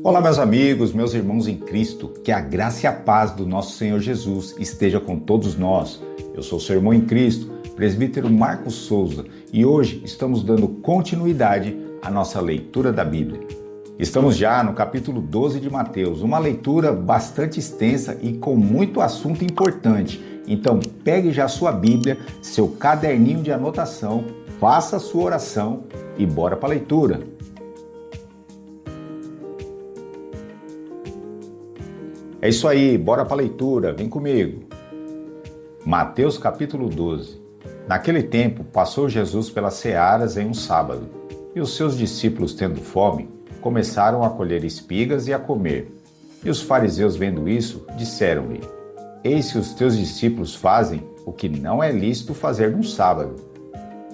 Olá, meus amigos, meus irmãos em Cristo, que a graça e a paz do nosso Senhor Jesus esteja com todos nós. Eu sou o seu irmão em Cristo, presbítero Marcos Souza, e hoje estamos dando continuidade à nossa leitura da Bíblia. Estamos já no capítulo 12 de Mateus, uma leitura bastante extensa e com muito assunto importante. Então, pegue já sua Bíblia, seu caderninho de anotação, faça a sua oração e bora para a leitura. É isso aí, bora para a leitura, vem comigo. Mateus capítulo 12. Naquele tempo, passou Jesus pelas searas em um sábado, e os seus discípulos, tendo fome, começaram a colher espigas e a comer. E os fariseus, vendo isso, disseram-lhe: Eis que os teus discípulos fazem o que não é lícito fazer num sábado.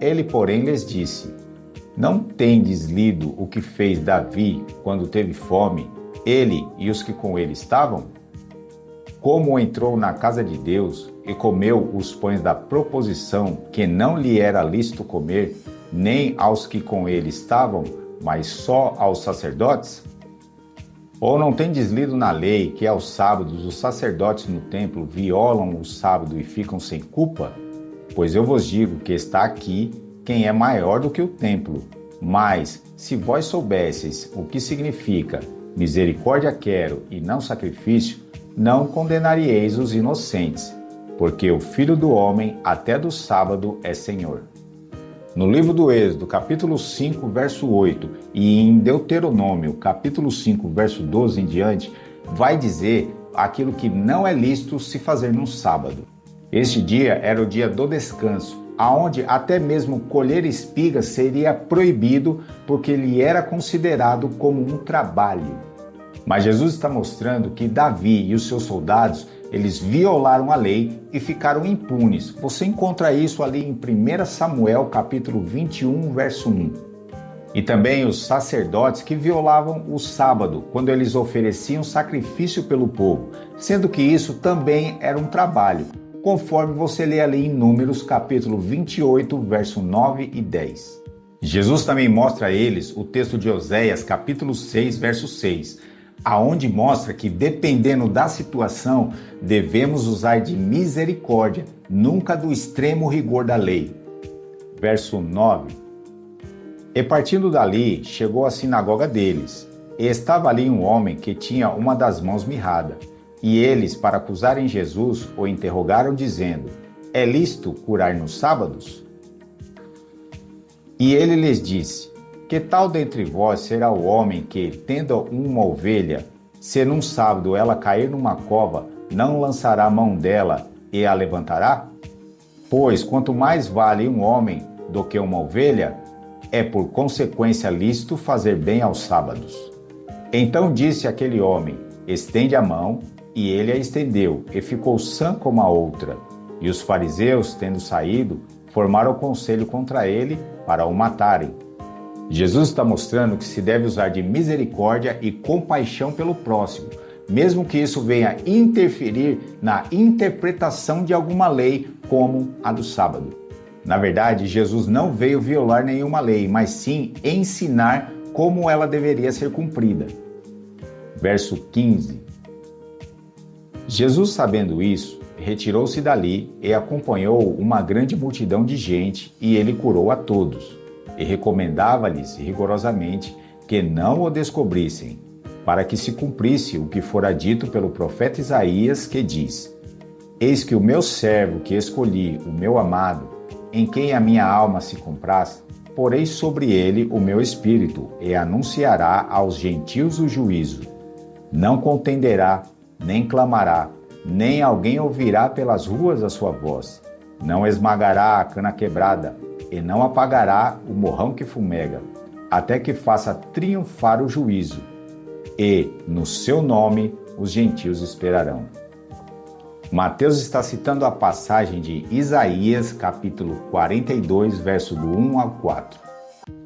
Ele, porém, lhes disse: Não tendes lido o que fez Davi quando teve fome, ele e os que com ele estavam? Como entrou na casa de Deus e comeu os pães da proposição que não lhe era lícito comer, nem aos que com ele estavam, mas só aos sacerdotes? Ou não tendes lido na lei que aos sábados os sacerdotes no templo violam o sábado e ficam sem culpa? Pois eu vos digo que está aqui quem é maior do que o templo. Mas, se vós soubesseis o que significa misericórdia quero e não sacrifício, não condenaríeis os inocentes, porque o Filho do Homem até do sábado é Senhor. No livro do Êxodo, capítulo 5, verso 8, e em Deuteronômio, capítulo 5, verso 12 em diante, vai dizer aquilo que não é lícito se fazer num sábado. Este dia era o dia do descanso, aonde até mesmo colher espigas seria proibido porque lhe era considerado como um trabalho. Mas Jesus está mostrando que Davi e os seus soldados, eles violaram a lei e ficaram impunes. Você encontra isso ali em 1 Samuel capítulo 21, verso 1. E também os sacerdotes que violavam o sábado, quando eles ofereciam sacrifício pelo povo, sendo que isso também era um trabalho, conforme você lê ali em Números capítulo 28, verso 9 e 10. Jesus também mostra a eles o texto de Oséias capítulo 6, verso 6, aonde mostra que, dependendo da situação, devemos usar de misericórdia, nunca do extremo rigor da lei. Verso 9. E partindo dali, chegou à sinagoga deles, e estava ali um homem que tinha uma das mãos mirrada. E eles, para acusarem Jesus, o interrogaram, dizendo: É lícito curar nos sábados? E ele lhes disse: Que tal dentre vós será o homem que, tendo uma ovelha, se num sábado ela cair numa cova, não lançará a mão dela e a levantará? Pois quanto mais vale um homem do que uma ovelha, é por consequência lícito fazer bem aos sábados. Então disse aquele homem: Estende a mão. E ele a estendeu, e ficou sã como a outra. E os fariseus, tendo saído, formaram conselho contra ele para o matarem. Jesus está mostrando que se deve usar de misericórdia e compaixão pelo próximo, mesmo que isso venha interferir na interpretação de alguma lei, como a do sábado. Na verdade, Jesus não veio violar nenhuma lei, mas sim ensinar como ela deveria ser cumprida. Verso 15. Jesus, sabendo isso, retirou-se dali e acompanhou uma grande multidão de gente, e ele curou a todos. E recomendava-lhes rigorosamente que não o descobrissem, para que se cumprisse o que fora dito pelo profeta Isaías, que diz: Eis que o meu servo que escolhi, o meu amado, em quem a minha alma se compraz, porei sobre ele o meu espírito, e anunciará aos gentios o juízo. Não contenderá, nem clamará, nem alguém ouvirá pelas ruas a sua voz. Não esmagará a cana quebrada, e não apagará o morrão que fumega, até que faça triunfar o juízo. E, no seu nome, os gentios esperarão. Mateus está citando a passagem de Isaías, capítulo 42, verso do 1 ao 4.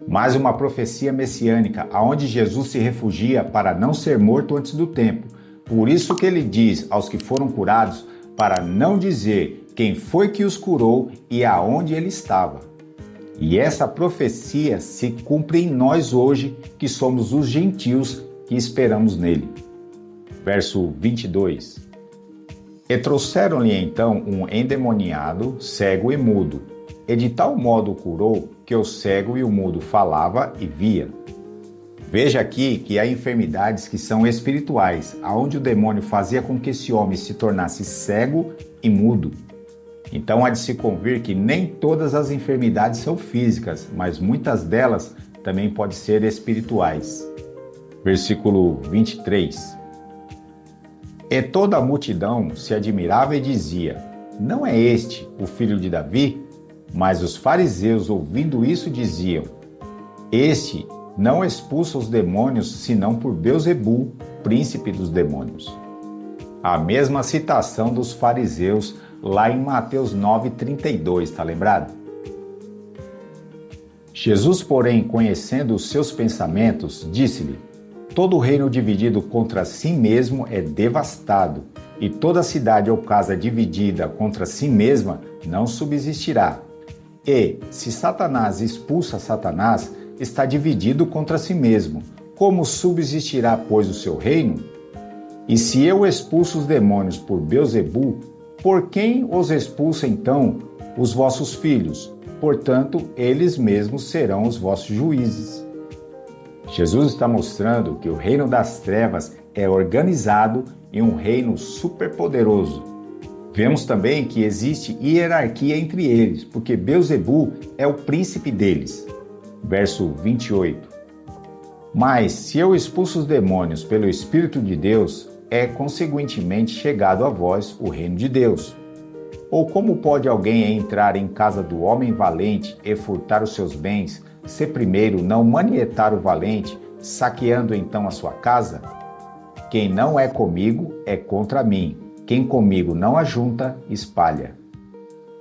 Mais uma profecia messiânica, aonde Jesus se refugia para não ser morto antes do tempo. Por isso que ele diz aos que foram curados para não dizer quem foi que os curou e aonde ele estava. E essa profecia se cumpre em nós hoje, que somos os gentios que esperamos nele. Verso 22. E trouxeram-lhe então um endemoniado, cego e mudo, e de tal modo o curou que o cego e o mudo falava e via. Veja aqui que há enfermidades que são espirituais, aonde o demônio fazia com que esse homem se tornasse cego e mudo. Então há de se convir que nem todas as enfermidades são físicas, mas muitas delas também podem ser espirituais. Versículo 23. E toda a multidão se admirava e dizia: não é este o filho de Davi? Mas os fariseus, ouvindo isso, diziam: este não expulsa os demônios, senão por Beelzebu, príncipe dos demônios. A mesma citação dos fariseus lá em Mateus 9:32, está lembrado? Jesus, porém, conhecendo os seus pensamentos, disse-lhe: todo reino dividido contra si mesmo é devastado, e toda cidade ou casa dividida contra si mesma não subsistirá. E, se Satanás expulsa Satanás, está dividido contra si mesmo. Como subsistirá, pois, o seu reino? E se eu expulso os demônios por Beelzebu, por quem os expulsa então os vossos filhos? Portanto, eles mesmos serão os vossos juízes. Jesus está mostrando que o reino das trevas é organizado em um reino superpoderoso. Vemos também que existe hierarquia entre eles, porque Beelzebu é o príncipe deles. Verso 28. Mas se eu expulso os demônios pelo Espírito de Deus, é consequentemente chegado a vós o reino de Deus. Ou como pode alguém entrar em casa do homem valente e furtar os seus bens, se primeiro não manietar o valente, saqueando então a sua casa? Quem não é comigo é contra mim. Quem comigo não ajunta, espalha.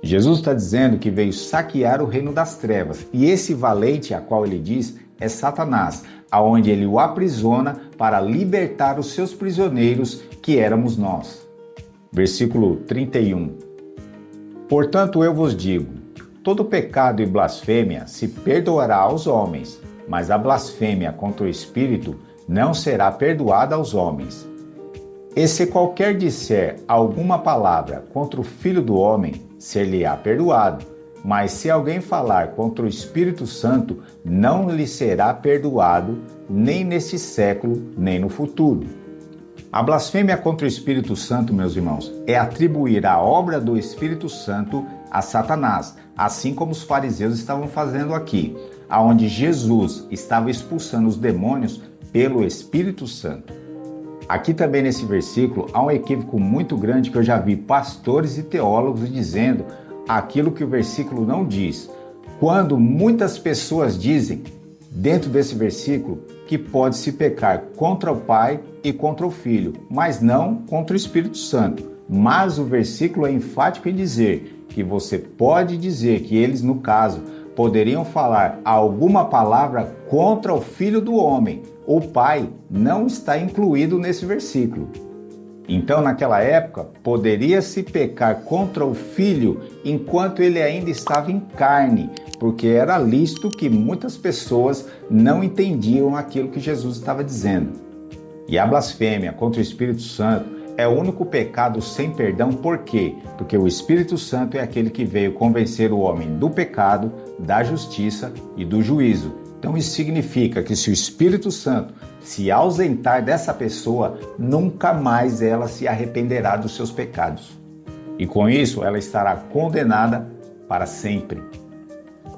Jesus está dizendo que veio saquear o reino das trevas, e esse valente a qual ele diz é Satanás, aonde ele o aprisiona para libertar os seus prisioneiros, que éramos nós. Versículo 31. Portanto eu vos digo, todo pecado e blasfêmia se perdoará aos homens, mas a blasfêmia contra o Espírito não será perdoada aos homens. E se qualquer disser alguma palavra contra o Filho do Homem, ser-lhe-á perdoado. Mas se alguém falar contra o Espírito Santo, não lhe será perdoado, nem neste século, nem no futuro. A blasfêmia contra o Espírito Santo, meus irmãos, é atribuir a obra do Espírito Santo a Satanás, assim como os fariseus estavam fazendo aqui, aonde Jesus estava expulsando os demônios pelo Espírito Santo. Aqui também nesse versículo há um equívoco muito grande que eu já vi pastores e teólogos dizendo aquilo que o versículo não diz. Quando muitas pessoas dizem, dentro desse versículo, que pode-se pecar contra o Pai e contra o Filho, mas não contra o Espírito Santo. Mas o versículo é enfático em dizer que você pode dizer que eles, no caso, poderiam falar alguma palavra contra o Filho do Homem. O Pai não está incluído nesse versículo. Então, naquela época, poderia-se pecar contra o Filho enquanto ele ainda estava em carne, porque era lícito que muitas pessoas não entendiam aquilo que Jesus estava dizendo. E a blasfêmia contra o Espírito Santo é o único pecado sem perdão. Por quê? Porque o Espírito Santo é aquele que veio convencer o homem do pecado, da justiça e do juízo. Então isso significa que se o Espírito Santo se ausentar dessa pessoa, nunca mais ela se arrependerá dos seus pecados. E com isso ela estará condenada para sempre.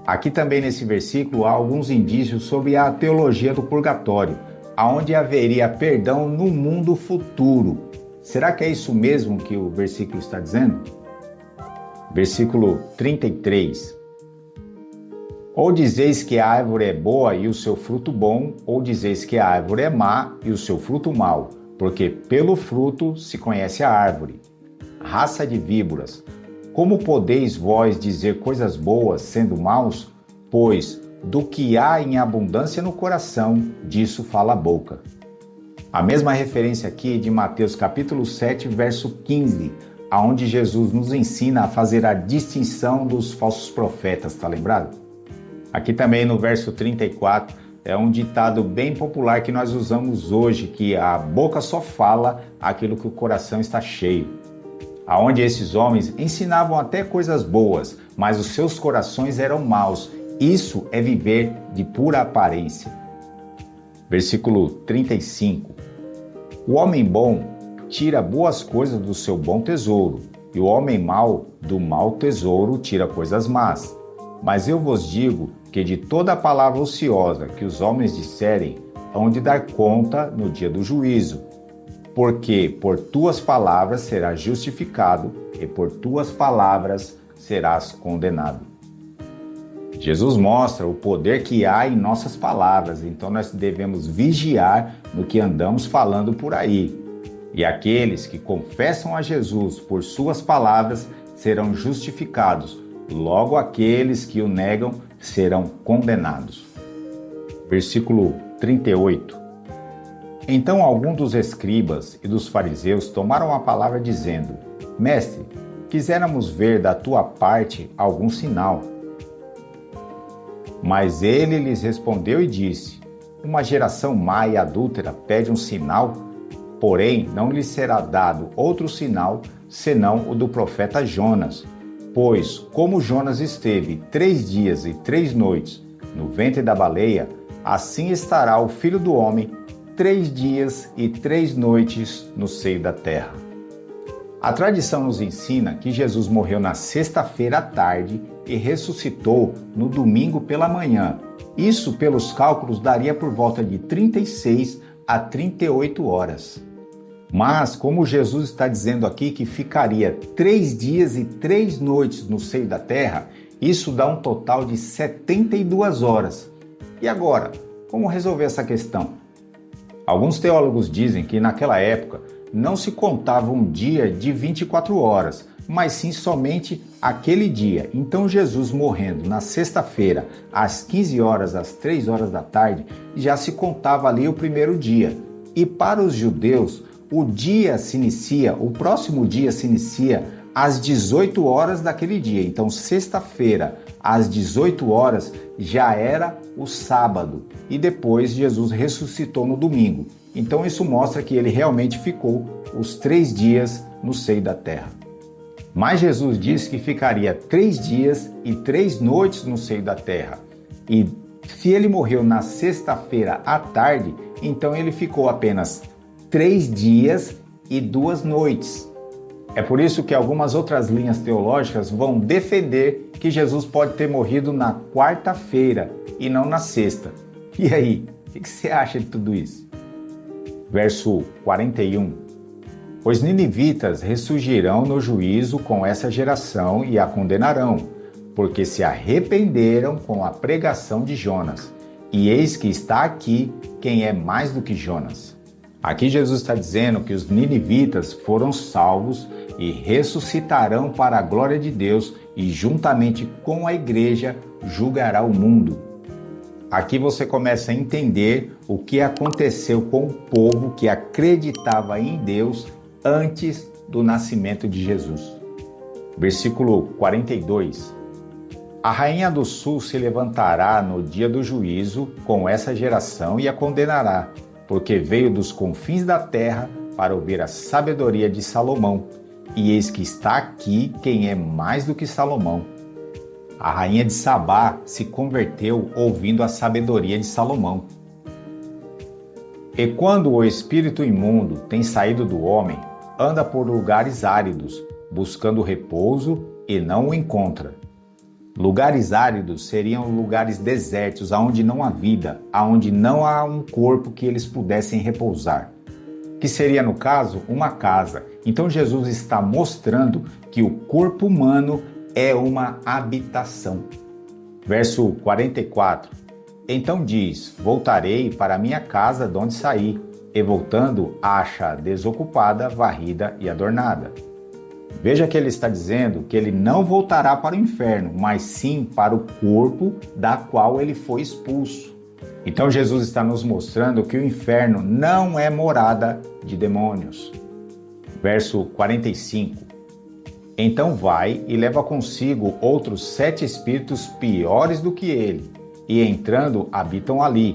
Aqui também nesse versículo há alguns indícios sobre a teologia do purgatório, aonde haveria perdão no mundo futuro. Será que é isso mesmo que o versículo está dizendo? Versículo 33. Ou dizeis que a árvore é boa e o seu fruto bom, ou dizeis que a árvore é má e o seu fruto mau, porque pelo fruto se conhece a árvore. Raça de víboras, como podeis vós dizer coisas boas sendo maus? Pois do que há em abundância no coração, disso fala a boca. A mesma referência aqui de Mateus capítulo 7, verso 15, aonde Jesus nos ensina a fazer a distinção dos falsos profetas, tá lembrado? Aqui também no verso 34 é um ditado bem popular que nós usamos hoje, que a boca só fala aquilo que o coração está cheio. Aonde esses homens ensinavam até coisas boas, mas os seus corações eram maus. Isso é viver de pura aparência. Versículo 35. O homem bom tira boas coisas do seu bom tesouro, e o homem mau do mau tesouro tira coisas más. Mas eu vos digo que de toda palavra ociosa que os homens disserem, hão de dar conta no dia do juízo. Porque por tuas palavras serás justificado, e por tuas palavras serás condenado. Jesus mostra o poder que há em nossas palavras, então nós devemos vigiar no que andamos falando por aí. E aqueles que confessam a Jesus por suas palavras serão justificados, logo aqueles que o negam serão condenados. Versículo 38. Então alguns dos escribas e dos fariseus tomaram a palavra dizendo: Mestre, quiséramos ver da tua parte algum sinal. Mas ele lhes respondeu e disse: Uma geração má e adúltera pede um sinal, porém não lhe será dado outro sinal senão o do profeta Jonas. Pois, como Jonas esteve 3 dias e 3 noites no ventre da baleia, assim estará o Filho do Homem 3 dias e 3 noites no seio da terra. A tradição nos ensina que Jesus morreu na sexta-feira à tarde e ressuscitou no domingo pela manhã. Isso, pelos cálculos, daria por volta de 36 a 38 horas. Mas, como Jesus está dizendo aqui que ficaria 3 dias e 3 noites no seio da terra, isso dá um total de 72 horas. E agora, como resolver essa questão? Alguns teólogos dizem que naquela época não se contava um dia de 24 horas, mas sim somente aquele dia. Então Jesus morrendo na sexta-feira, às 15 horas, às 3 horas da tarde, já se contava ali o primeiro dia. E para os judeus, o próximo dia se inicia às 18 horas daquele dia. Então, sexta-feira, às 18 horas, já era o sábado. E depois Jesus ressuscitou no domingo. Então, isso mostra que ele realmente ficou os 3 dias no seio da terra. Mas Jesus disse que ficaria 3 dias e 3 noites no seio da terra. E se ele morreu na sexta-feira à tarde, então ele ficou apenas 3 dias e 2 noites. É por isso que algumas outras linhas teológicas vão defender que Jesus pode ter morrido na quarta-feira e não na sexta. E aí, o que você acha de tudo isso? Verso 41. Os ninivitas ressurgirão no juízo com essa geração e a condenarão, porque se arrependeram com a pregação de Jonas. E eis que está aqui quem é mais do que Jonas. Aqui Jesus está dizendo que os ninivitas foram salvos e ressuscitarão para a glória de Deus e juntamente com a igreja julgará o mundo. Aqui você começa a entender o que aconteceu com o povo que acreditava em Deus antes do nascimento de Jesus. Versículo 42. A rainha do sul se levantará no dia do juízo com essa geração e a condenará, porque veio dos confins da terra para ouvir a sabedoria de Salomão. E eis que está aqui quem é mais do que Salomão. A rainha de Sabá se converteu ouvindo a sabedoria de Salomão. E quando o espírito imundo tem saído do homem, anda por lugares áridos, buscando repouso e não o encontra. Lugares áridos seriam lugares desertos, onde não há vida, onde não há um corpo que eles pudessem repousar. Que seria, no caso, uma casa. Então Jesus está mostrando que o corpo humano é uma habitação. Verso 44. Então diz: voltarei para a minha casa de onde saí, e voltando acha desocupada, varrida e adornada. Veja que ele está dizendo que ele não voltará para o inferno, mas sim para o corpo da qual ele foi expulso. Então Jesus está nos mostrando que o inferno não é morada de demônios. Verso 45. Então vai e leva consigo outros 7 espíritos piores do que ele, e entrando habitam ali.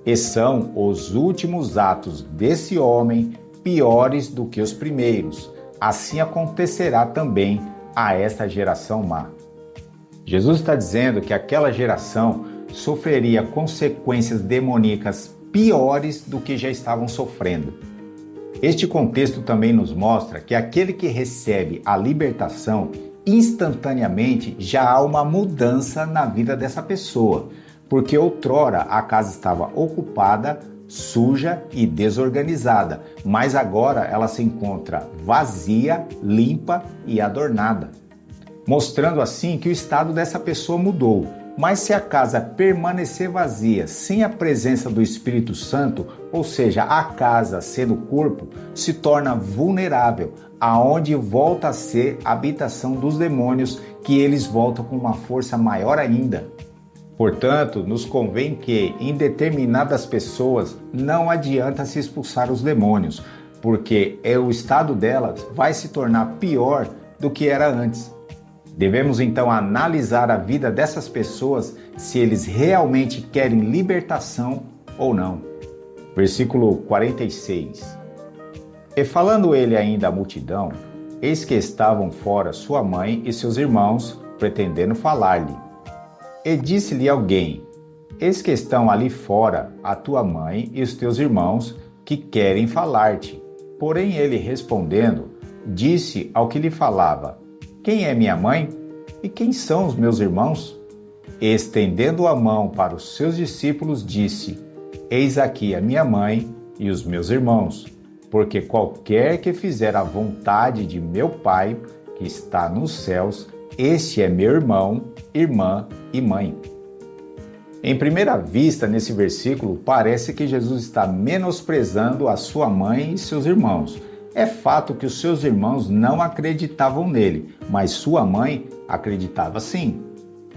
e são os últimos atos desse homem piores do que os primeiros. Assim acontecerá também a esta geração má. Jesus está dizendo que aquela geração sofreria consequências demoníacas piores do que já estavam sofrendo. Este contexto também nos mostra que aquele que recebe a libertação, instantaneamente já há uma mudança na vida dessa pessoa, porque outrora a casa estava ocupada, suja e desorganizada, mas agora ela se encontra vazia, limpa e adornada, mostrando assim que o estado dessa pessoa mudou. Mas se a casa permanecer vazia, sem a presença do Espírito Santo, ou seja, a casa sendo corpo, se torna vulnerável, aonde volta a ser a habitação dos demônios, que eles voltam com uma força maior ainda. Portanto, nos convém que, em determinadas pessoas, não adianta se expulsar os demônios, porque o estado delas vai se tornar pior do que era antes. Devemos então analisar a vida dessas pessoas, se eles realmente querem libertação ou não. Versículo 46. E falando ele ainda à multidão, eis que estavam fora sua mãe e seus irmãos, pretendendo falar-lhe. E disse-lhe alguém: eis que estão ali fora a tua mãe e os teus irmãos, que querem falar-te. Porém ele respondendo, disse ao que lhe falava: quem é minha mãe? E quem são os meus irmãos? E estendendo a mão para os seus discípulos, disse: eis aqui a minha mãe e os meus irmãos, porque qualquer que fizer a vontade de meu Pai, que está nos céus, este é meu irmão, irmã e mãe. Em primeira vista, nesse versículo, parece que Jesus está menosprezando a sua mãe e seus irmãos. É fato que os seus irmãos não acreditavam nele, mas sua mãe acreditava sim.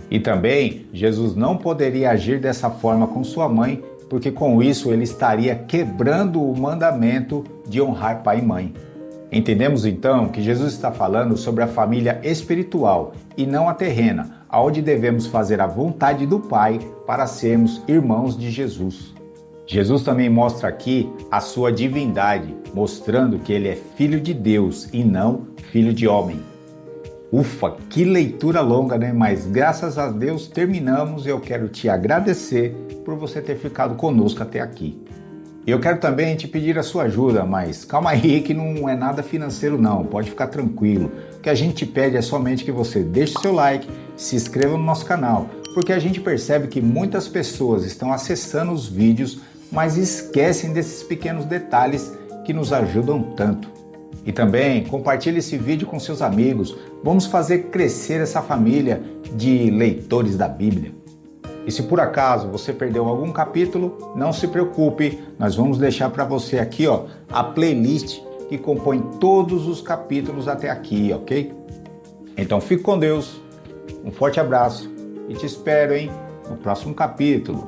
E também, Jesus não poderia agir dessa forma com sua mãe, porque com isso ele estaria quebrando o mandamento de honrar pai e mãe. Entendemos então que Jesus está falando sobre a família espiritual e não a terrena, onde devemos fazer a vontade do Pai para sermos irmãos de Jesus. Jesus também mostra aqui a sua divindade, mostrando que ele é filho de Deus e não filho de homem. Ufa, que leitura longa, né? Mas graças a Deus terminamos e eu quero te agradecer por você ter ficado conosco até aqui. Eu quero também te pedir a sua ajuda, mas calma aí que não é nada financeiro não, pode ficar tranquilo. O que a gente te pede é somente que você deixe seu like, se inscreva no nosso canal, porque a gente percebe que muitas pessoas estão acessando os vídeos, mas esquecem desses pequenos detalhes que nos ajudam tanto. E também compartilhe esse vídeo com seus amigos, vamos fazer crescer essa família de leitores da Bíblia. E se por acaso você perdeu algum capítulo, não se preocupe, nós vamos deixar para você aqui a playlist que compõe todos os capítulos até aqui, ok? Então fique com Deus, um forte abraço e te espero no próximo capítulo.